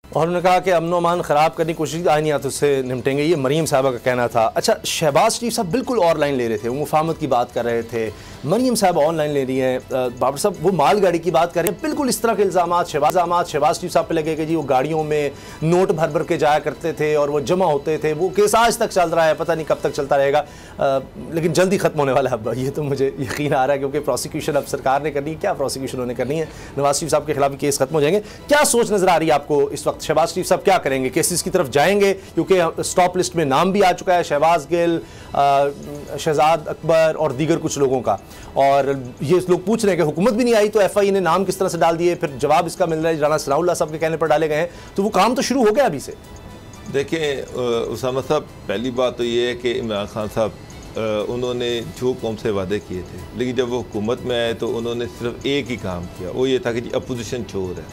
और उन्होंने कहा कि अमन अमान ख़राब करने की कोशिश आइनियात उससे निपटेंगे, ये मरीम साहबा का कहना था। अच्छा, शहबाज शरीफ साहब बिल्कुल ऑनलाइन ले रहे थे, वो मुफाहमत की बात कर रहे थे, मरीम साहब ऑनलाइन ले रही हैं, बाबर साहब वो मालगाड़ी की बात कर रहे हैं, बिल्कुल इस तरह के इल्ज़ाम शहबाज शरीफ साहब पे लगे कि जी वो गाड़ियों में नोट भर भर के जाया करते थे और वो जमा होते थे। वो केस आज तक चल रहा है, पता नहीं कब तक चलता रहेगा, लेकिन जल्दी ख़त्म होने वाला है अब, ये तो मुझे यकीन आ रहा है, क्योंकि प्रोसिक्यूशन अब सरकार ने करनी है। क्या प्रोसिक्यूशन उन्होंने करनी है, नवाज शरीफ साहब के खिलाफ केस खत्म हो जाएंगे। क्या सोच नजर आ रही है आपको इस वक्त, शहबाज शरीफ साहब क्या करेंगे, केसेस की तरफ जाएंगे? क्योंकि स्टॉप लिस्ट में नाम भी आ चुका है शहबाज गिल, शहजाद अकबर और दीगर कुछ लोगों का, और ये लोग पूछ रहे हैं कि हुकूमत भी नहीं आई तो एफआई ने नाम किस तरह से डाल दिए। फिर जवाब इसका मिल रहा है राना सनाउल्लाह साहब के कहने पर डाले गए हैं, तो वो काम तो शुरू हो गया अभी से। देखें उसामा साहब, पहली बात तो ये है कि इमरान खान साहब उन्होंने जो कौम से वादे किए थे, लेकिन जब वो हुकूमत में आए तो उन्होंने सिर्फ एक ही काम किया, वो ये था कि जी अपोजिशन चोर है,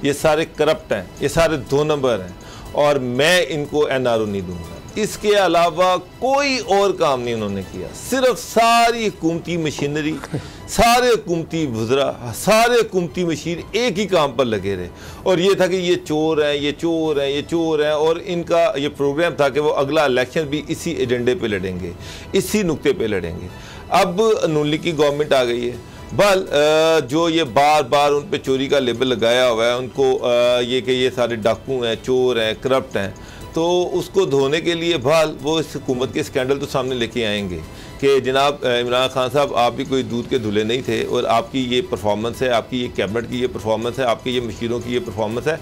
ये सारे करप्ट हैं, ये सारे 2 नंबर हैं और मैं इनको एनआरओ नहीं दूंगा। इसके अलावा कोई और काम नहीं उन्होंने किया, सिर्फ सारी हुकूमती मशीनरी, सारे हुकूमती वज़रा, सारे हुकूमती मशीन एक ही काम पर लगे रहे, और ये था कि ये चोर हैं, ये चोर हैं, ये चोर हैं, और इनका ये प्रोग्राम था कि वो अगला इलेक्शन भी इसी एजेंडे पे लड़ेंगे, इसी नुक्ते पे लड़ेंगे। अब नून लीग की गवर्नमेंट आ गई है, बल जो ये बार बार उन पे चोरी का लेबल लगाया हुआ है, उनको ये कि ये सारे डाकू हैं, चोर हैं, करप्ट हैं, तो उसको धोने के लिए बहल वो इस हुकूमत के स्कैंडल तो सामने लेके आएंगे कि जनाब इमरान खान साहब आप भी कोई दूध के धुले नहीं थे, और आपकी ये परफॉर्मेंस है, आपकी ये कैबिनेट की ये परफॉर्मेंस है, आपके ये मशीरों की ये परफॉर्मेंस है,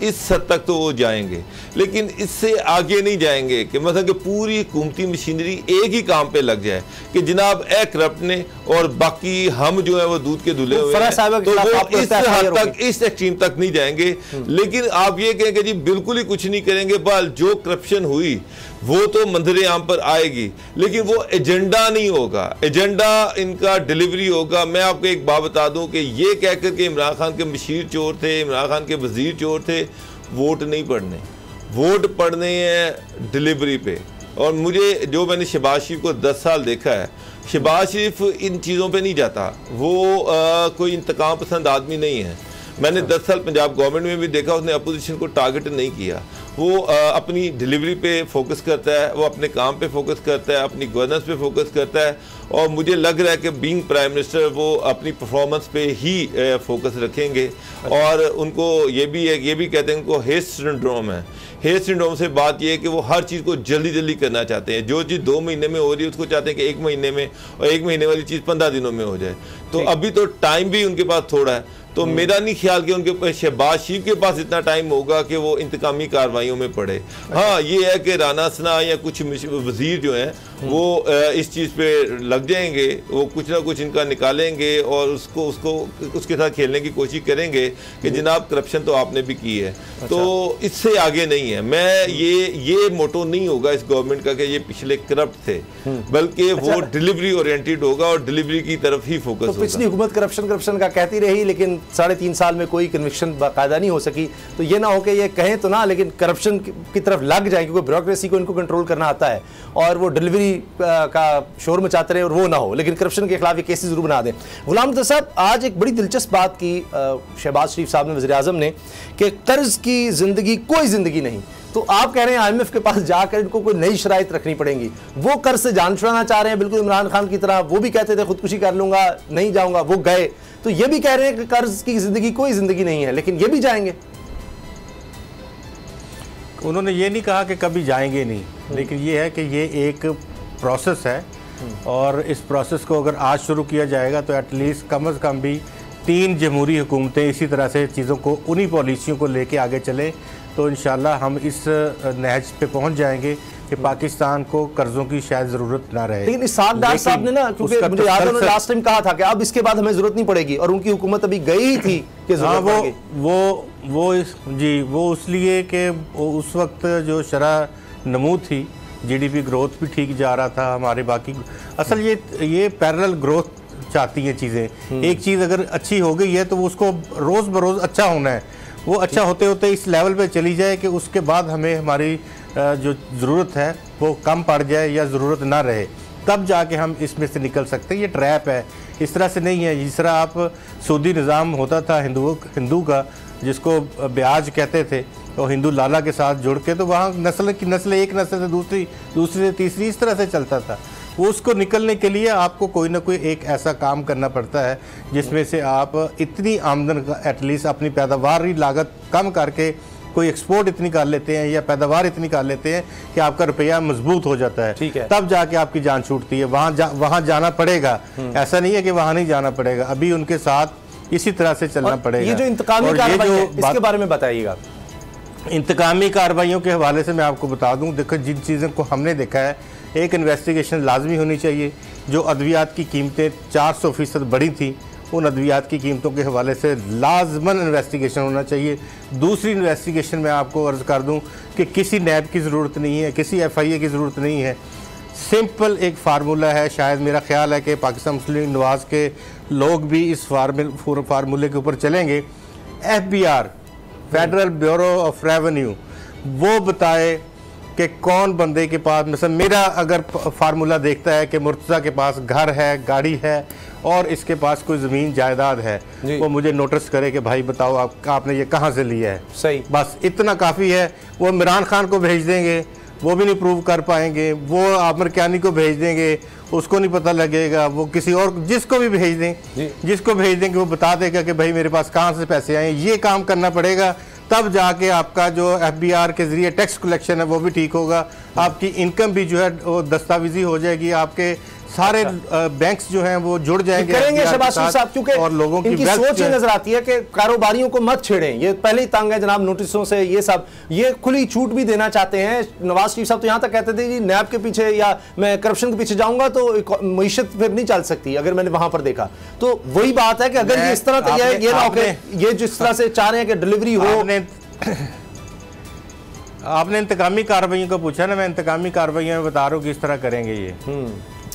इस हद तक तो वो जाएंगे, लेकिन इससे आगे नहीं जाएंगे कि मतलब कि पूरी हुकूमती मशीनरी एक ही काम पे लग जाए कि जनाब ए करप्ट ने और बाकी हम जो है वो दूध के धुले हुए हैं, तो वो इस हद तक, इस एक्सट्रीम तक नहीं जाएंगे। लेकिन आप ये कहें कि जी बिल्कुल ही कुछ नहीं करेंगे, बल जो करप्शन हुई वो तो मंजरे आम पर आएगी, लेकिन वो एजेंडा नहीं होगा, एजेंडा इनका डिलीवरी होगा। मैं आपको एक बात बता दूं कि ये कहकर के इमरान खान के मशीर चोर थे, इमरान खान के वजीर चोर थे, वोट नहीं पड़ने, वोट पड़ने हैं डिलीवरी पे। और मुझे जो मैंने शहबाज शरीफ को 10 साल देखा है, शहबाज शरीफ इन चीज़ों पे नहीं जाता, वो कोई इंतकाम पसंद आदमी नहीं है। मैंने 10 साल पंजाब गवर्नमेंट में भी देखा, उसने अपोजिशन को टारगेट नहीं किया, वो अपनी डिलीवरी पे फोकस करता है, वो अपने काम पे फोकस करता है, अपनी गवर्नेंस पे फोकस करता है, और मुझे लग रहा है कि बीइंग प्राइम मिनिस्टर वो अपनी परफॉर्मेंस पे ही फोकस रखेंगे। और उनको ये भी कहते हैं उनको हेस्ट सिंड्रोम है। हेस्ट सिंड्रोम से बात ये है कि वो हर चीज़ को जल्दी जल्दी करना चाहते हैं, जो चीज़ 2 महीने में हो रही है उसको चाहते हैं कि 1 महीने में, और 1 महीने वाली चीज़ 15 दिनों में हो जाए। तो अभी तो टाइम भी उनके पास थोड़ा है, तो मेरा नहीं ख्याल कि उनके पास शहबाज शरीफ के पास इतना टाइम होगा कि वो इंतकामी कार्रवाइयों में पड़े। हाँ, ये है कि राना सना या कुछ वजीर जो हैं वो इस चीज़ पे लग जाएंगे, वो कुछ ना कुछ इनका निकालेंगे और उसको उसके साथ खेलने की कोशिश करेंगे कि जनाब करप्शन तो आपने भी की है। तो इससे आगे नहीं है। मैं ये मोटो नहीं होगा इस गवर्नमेंट का कि ये पिछले करप्ट थे, बल्कि वो डिलीवरी ओरिएंटेड होगा और डिलीवरी की तरफ ही फोकस होगा। पिछली हुकूमत करप्शन का कहती रही, लेकिन 3.5 साल में कोई कन्विक्शन बाकायदा नहीं हो सकी। तो ये ना हो कि ये कहें तो ना, लेकिन करप्शन की तरफ लग जाए, क्योंकि ब्यूरोक्रेसी को इनको कंट्रोल करना आता है और वो डिलीवरी का शोर मचाते रहे और वो ना हो, लेकिन करप्शन के खिलाफ ये केसेस जरूर बना दें। गुलाम नबी साहब, आज एक बड़ी दिलचस्प बात की शहबाज शरीफ साहब ने, वज़ीर आज़म ने, कि कर्ज की जिंदगी कोई जिंदगी नहीं। तो आप कह रहे हैं IMF के पास जाकर इनको कोई नई शराइत रखनी पड़ेंगी। वो कर्ज से जान छुड़ाना चाह रहे हैं, बिल्कुल इमरान खान की तरह। वो भी कहते थे खुदकुशी कर लूंगा, नहीं जाऊंगा, वो गए। तो ये भी कह रहे हैं कि कर्ज की जिंदगी कोई जिंदगी नहीं है, लेकिन ये भी जाएंगे। उन्होंने ये नहीं कहा कि कभी जाएंगे नहीं, लेकिन ये है कि ये एक प्रोसेस है, और इस प्रोसेस को अगर आज शुरू किया जाएगा तो एटलीस्ट कम अज़ कम भी 3 जमहूरी हुकूमतें इसी तरह से चीज़ों को, उन्हीं पॉलिसियों को लेके आगे चलें, तो इंशाल्लाह हम इस नहज पे पहुंच जाएंगे कि पाकिस्तान को कर्जों की शायद ज़रूरत ना रहे। लेकिन इसाक डार साहब ने ना, क्योंकि मुझे याद है उन्होंने लास्ट टाइम कहा था कि अब इसके बाद हमें ज़रूरत नहीं पड़ेगी, और उनकी हुकूमत अभी गई ही थी कि वो इसलिए कि उस वक्त जो शरह नमू थी, GDP ग्रोथ भी ठीक जा रहा था हमारे, बाकी असल ये पैरेलल ग्रोथ चाहती हैं चीज़ें। एक चीज़ अगर अच्छी हो गई है तो वो उसको रोज़ बरोज़ अच्छा होना है, वो अच्छा होते होते इस लेवल पे चली जाए कि उसके बाद हमें हमारी जो ज़रूरत है वो कम पड़ जाए या ज़रूरत ना रहे, तब जाके हम इसमें से निकल सकते हैं। ये ट्रैप है, इस तरह से नहीं है जिस तरह आप सऊदी निज़ाम होता था हिंदू का, जिसको ब्याज कहते थे, और हिंदू लाला के साथ जुड़ के, तो वहाँ नस्ल की नस्ल एक नस्ल से दूसरी, दूसरी से तीसरी, इस तरह से चलता था। वो उसको निकलने के लिए आपको कोई ना कोई एक ऐसा काम करना पड़ता है जिसमें से आप इतनी आमदन एटलीस्ट अपनी पैदावारी लागत कम करके कोई एक्सपोर्ट इतनी कर लेते हैं या पैदावार इतनी कर लेते हैं कि आपका रुपया मजबूत हो जाता है। ठीक है। तब जाके आपकी जान छूटती है। वहाँ जाना पड़ेगा, ऐसा नहीं है कि वहाँ नहीं जाना पड़ेगा, अभी उनके साथ इसी तरह से चलना पड़ेगा। ये जो इंतकामी कार्रवाई है, इसके बारे में बताइएगा। इंतकामी कार्रवाइयों के हवाले से मैं आपको बता दूं, देखो जिन चीज़ों को हमने देखा है, एक इन्वेस्टिगेशन लाजमी होनी चाहिए। जो अद्वियात की कीमतें 400% बढ़ी थी, उन अद्वियात की कीमतों के हवाले से लाजमन इन्वेस्टिगेशन होना चाहिए। दूसरी इन्वेस्टिगेशन मैं आपको अर्ज़ कर दूं कि किसी नैब की ज़रूरत नहीं है, किसी FIA की ज़रूरत नहीं है। सिंपल एक फार्मूला है, शायद मेरा ख्याल है कि पाकिस्तान मुस्लिम लीग नवाज़ के लोग भी इस फार्मूले के ऊपर चलेंगे। FBR, federal bureau of revenue, वो बताए कि कौन बंदे के पास, मतलब मेरा अगर फार्मूला देखता है कि मुर्तज़ा के पास घर है, गाड़ी है और इसके पास कोई ज़मीन जायदाद है, वो मुझे नोटिस करे कि भाई बताओ आपने ये कहाँ से लिया है। सही, बस इतना काफ़ी है। वो इमरान खान को भेज देंगे, वो भी नहीं प्रूव कर पाएंगे। वो आमिर कियानी को भेज देंगे, उसको नहीं पता लगेगा। वो किसी और जिसको भी भेज दें, जिसको भेज देंगे वो बता देगा कि भाई मेरे पास कहाँ से पैसे आए। ये काम करना पड़ेगा, तब जाके आपका जो FBR के ज़रिए टैक्स कलेक्शन है वो भी ठीक होगा। आपकी इनकम भी जो है वो दस्तावेजी हो जाएगी, आपके सारे बैंक्स जो हैं वो जुड़ जाएंगे। करेंगे शहबाज शरीफ साहब, क्योंकि और लोगों की इनकी सोच ये नजर आती है कि कारोबारियों को मत छेड़ें, ये पहले ही तंग है जनाब नोटिसों से, ये सब ये खुली छूट भी देना चाहते हैं। नवाज शरीफ साहब तो यहाँ तक कहते थे जी नैब के पीछे या मैं करप्शन के पीछे जाऊंगा तो मीशत फिर नहीं चल सकती। अगर मैंने वहां पर देखा तो वही बात है कि अगर ये इस तरह ये ना हो कि ये जिस तरह से चाह रहे हैं कि डिलीवरी हो। आपने इंतकामी कार्रवाइयों को पूछा ना, मैं इंतकामी कार्रवाइयों में बता रहा हूँ किस तरह करेंगे ये।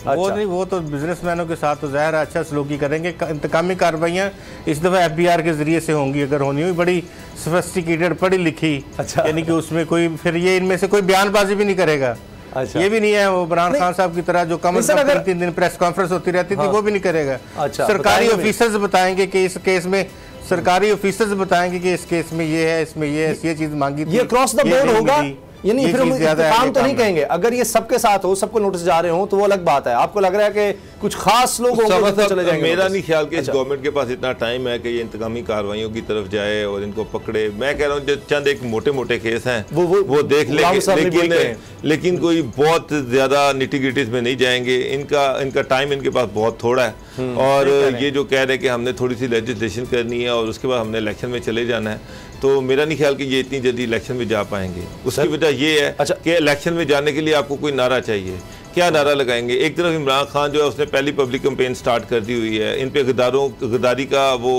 वो नहीं, वो तो बिजनेसमैनों के साथ तो ज़ाहिर अच्छा सलूकी करेंगे। इंतकामी कार्रवाइयाँ इस दफ़ा FBR के ज़रिए से होंगी, अगर होनी हुई बड़ी सोफिस्टिकेटेड पढ़ी लिखी। अच्छा। यानी कि उसमें कोई फिर ये इनमें से कोई बयानबाजी भी नहीं करेगा। अच्छा। ये भी नहीं है वो इमरान खान साहब की तरह जो कम से कम 3 दिन प्रेस कॉन्फ्रेंस होती रहती थी, वो भी नहीं करेगा। अच्छा, सरकारी ऑफिसर्स बताएंगे कि इस केस में, सरकारी ऑफिसर्स बताएंगे कि इस केस में ये है, इसमें ये चीज़ मांगी थी, ये क्रॉस द बोर्ड होगा। यानी फिर हम काम तो नहीं कहेंगे। अगर ये सबके साथ हो, सबको नोटिस जा रहे हो तो वो अलग बात है। आपको लग रहा है कि कुछ खास लोग होंगे तो चले जाएंगे। मेरा नहीं ख्याल कि इस गवर्नमेंट के पास इतना टाइम है कि ये इंतकामी कार्रवाइयों की तरफ जाए और इनको पकड़े। मैं कह रहा हूँ चंद एक मोटे मोटे केस हैं वो देख लेंगे, लेकिन कोई बहुत ज्यादा निटी-ग्रिटीज में नहीं जाएंगे। इनका टाइम इनके पास बहुत थोड़ा है। और ये जो कह रहे हैं कि हमने थोड़ी सी लेजिस्लेशन करनी है और उसके बाद हमने इलेक्शन में चले जाना है, तो मेरा नहीं ख्याल कि ये इतनी जल्दी इलेक्शन में जा पाएंगे। उसकी वजह ये है कि इलेक्शन में जाने के लिए आपको कोई नारा चाहिए। क्या नारा लगाएंगे? एक तरफ इमरान खान जो है उसने पहली पब्लिक कैंपेन स्टार्ट कर दी हुई है, इन पे गद्दारी का वो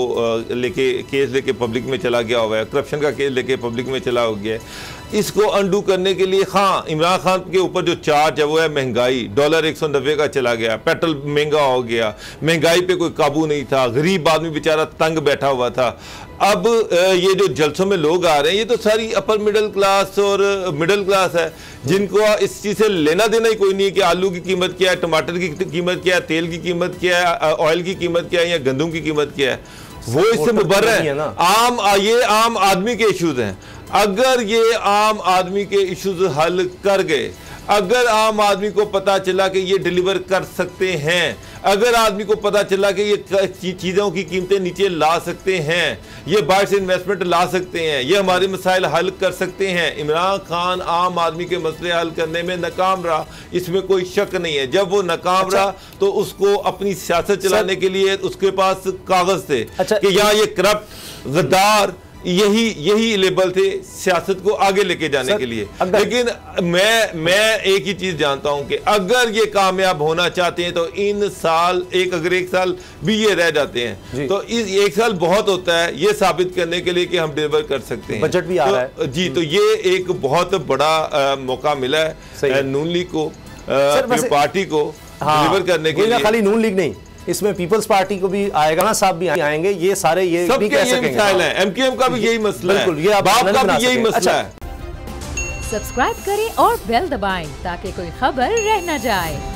लेके केस लेके पब्लिक में चला गया हुआ है, करप्शन का केस लेके पब्लिक में चला हो गया है। इसको अंडू करने के लिए हाँ, इमरान खान के ऊपर जो चार्ज है वो है महंगाई। डॉलर 190 का चला गया, पेट्रोल महंगा हो गया, महंगाई पे कोई काबू नहीं था, गरीब आदमी बेचारा तंग बैठा हुआ था। अब ये जो जलसों में लोग आ रहे हैं, ये तो सारी अपर मिडिल क्लास और मिडिल क्लास है, जिनको इस चीज़ से लेना देना ही कोई नहीं है कि आलू की कीमत क्या है, टमाटर की कीमत क्या है, तेल की कीमत क्या है, ऑयल की कीमत क्या है या गंदम की कीमत क्या है। वो इससे मुबर्र है। ये आम आदमी के इश्यूज हैं। अगर ये आम आदमी के इश्यूज हल कर गए, अगर आम आदमी को पता चला कि ये डिलीवर कर सकते हैं, अगर आदमी को पता चला कि ये चीज़ों की कीमतें नीचे ला सकते हैं, ये बाहर से इन्वेस्टमेंट ला सकते हैं, ये हमारे मसाइल हल कर सकते हैं। इमरान खान आम आदमी के मसले हल करने में नाकाम रहा, इसमें कोई शक नहीं है। जब वो नाकाम रहा तो उसको अपनी सियासत चलाने के लिए उसके पास कागज थे कि यहाँ ये करप्ट, गद्दार, यही लेबल थे सियासत को आगे लेके जाने के लिए। लेकिन मैं एक ही चीज जानता हूं कि अगर ये कामयाब होना चाहते हैं तो अगर एक साल भी ये रह जाते हैं तो इस एक साल बहुत होता है ये साबित करने के लिए कि हम डिलीवर कर सकते हैं। बजट भी आ रहा है जी, तो ये एक बहुत बड़ा मौका मिला है नून लीग को, पार्टी को डिलीवर करने के लिए। खाली नून लीग नहीं, इसमें पीपल्स पार्टी को भी आएगा ना, साहब भी आएंगे, ये सारे ये भी कह सकेंगे। एमकेएम का भी यही मसला है, बिल्कुल, ये बाप का भी यही मसला है। सब्सक्राइब करें और बेल दबाएं ताकि कोई खबर रह न जाए।